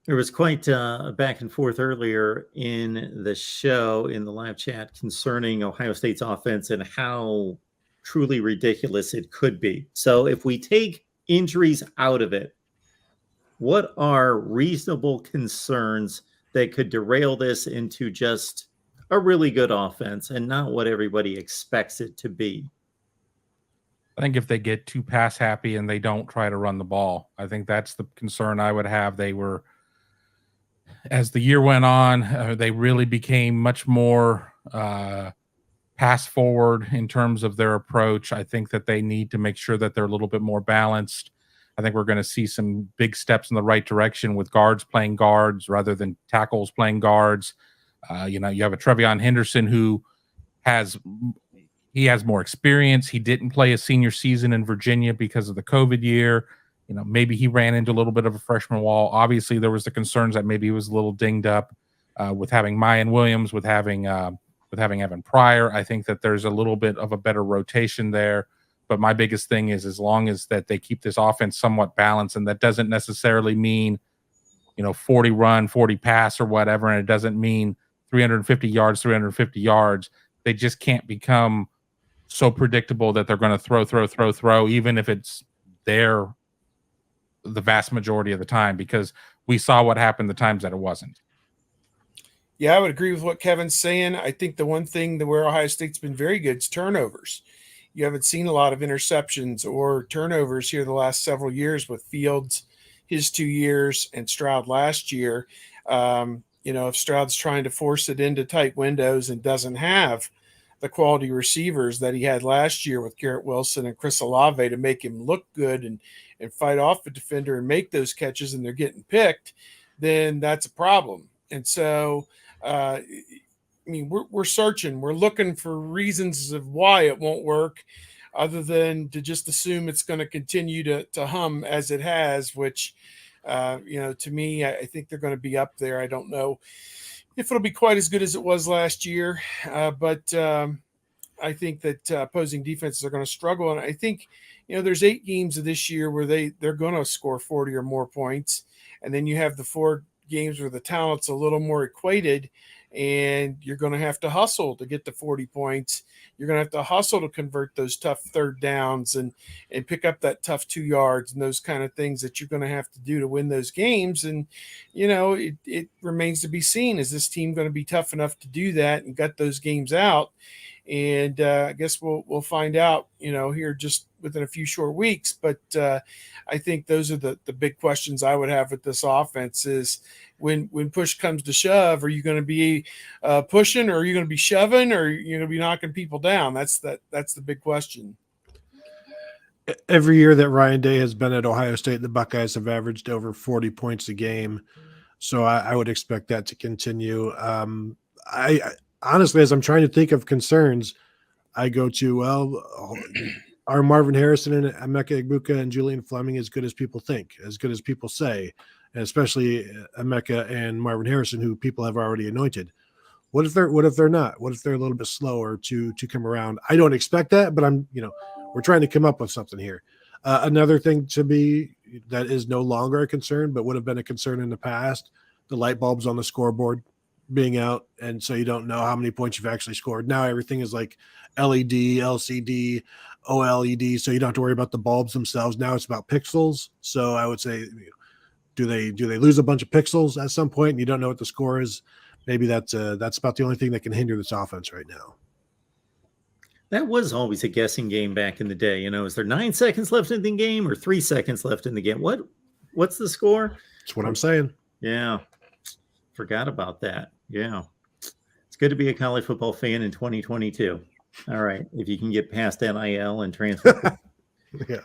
There was quite a back and forth earlier in the show, in the live chat, concerning Ohio State's offense and how truly ridiculous it could be. So if we take injuries out of it, what are reasonable concerns that could derail this into just a really good offense and not what everybody expects it to be? I think if they get too pass happy and they don't try to run the ball, I think that's the concern I would have. They were, as the year went on, they really became much more pass forward in terms of their approach. I think that they need to make sure that they're a little bit more balanced. I think we're going to see some big steps in the right direction with guards playing guards rather than tackles playing guards. You have a Trevion Henderson who has more experience. He didn't play a senior season in Virginia because of the COVID year. Maybe he ran into a little bit of a freshman wall. Obviously, there was the concerns that maybe he was a little dinged up with having Mayan Williams, with having Evan Pryor. I think that there's a little bit of a better rotation there. But my biggest thing is, as long as that they keep this offense somewhat balanced, and that doesn't necessarily mean 40 run, 40 pass or whatever, and it doesn't mean 350 yards. They just can't become so predictable that they're going to throw, even if it's there the vast majority of the time, because we saw what happened the times that it wasn't. Yeah, I would agree with what Kevin's saying. I think the one thing that where Ohio State's been very good is turnovers. You haven't seen a lot of interceptions or turnovers here the last several years with Fields, his 2 years, and Stroud last year. If Stroud's trying to force it into tight windows and doesn't have the quality receivers that he had last year with Garrett Wilson and Chris Olave to make him look good and fight off the defender and make those catches, and they're getting picked, then that's a problem. And so, we're searching. We're looking for reasons of why it won't work, other than to just assume it's going to continue to hum as it has, which, to me, I think they're going to be up there. I don't know if it'll be quite as good as it was last year, but I think that opposing defenses are going to struggle. And I think, there's 8 games of this year where they're going to score 40 or more points. And then you have the 4 games where the talent's a little more equated, and you're going to have to hustle to get to 40 points. You're going to have to hustle to convert those tough third downs and pick up that tough 2 yards and those kind of things that you're going to have to do to win those games. And, it remains to be seen. Is this team going to be tough enough to do that and gut those games out? And I guess we'll find out, here just within a few short weeks. But I think those are the big questions I would have with this offense is when push comes to shove, are you going to be pushing, or are you going to be shoving, or are you going to be knocking people down? That's the big question. Every year that Ryan Day has been at Ohio State, the Buckeyes have averaged over 40 points a game. So I would expect that to continue. I honestly, as I'm trying to think of concerns, I go to, are Marvin Harrison and Emeka Egbuka and Julian Fleming as good as people think, as good as people say, and especially Emeka and Marvin Harrison, who people have already anointed? What if they're not? What if they're a little bit slower to come around? I don't expect that, but we're trying to come up with something here. Another thing to be that is no longer a concern, but would have been a concern in the past, the light bulbs on the scoreboard being out, and so you don't know how many points you've actually scored. Now everything is like LED, LCD, OLED, so you don't have to worry about the bulbs themselves. Now it's about pixels. So I would say, do they lose a bunch of pixels at some point and you don't know what the score is? Maybe that's about the only thing that can hinder this offense right now. That was always a guessing game back in the day. Is there 9 seconds left in the game or 3 seconds left in the game? What's the score? That's what I'm saying. Yeah. Forgot about that. Yeah. It's good to be a college football fan in 2022. All right. If you can get past NIL and transfer. Yeah.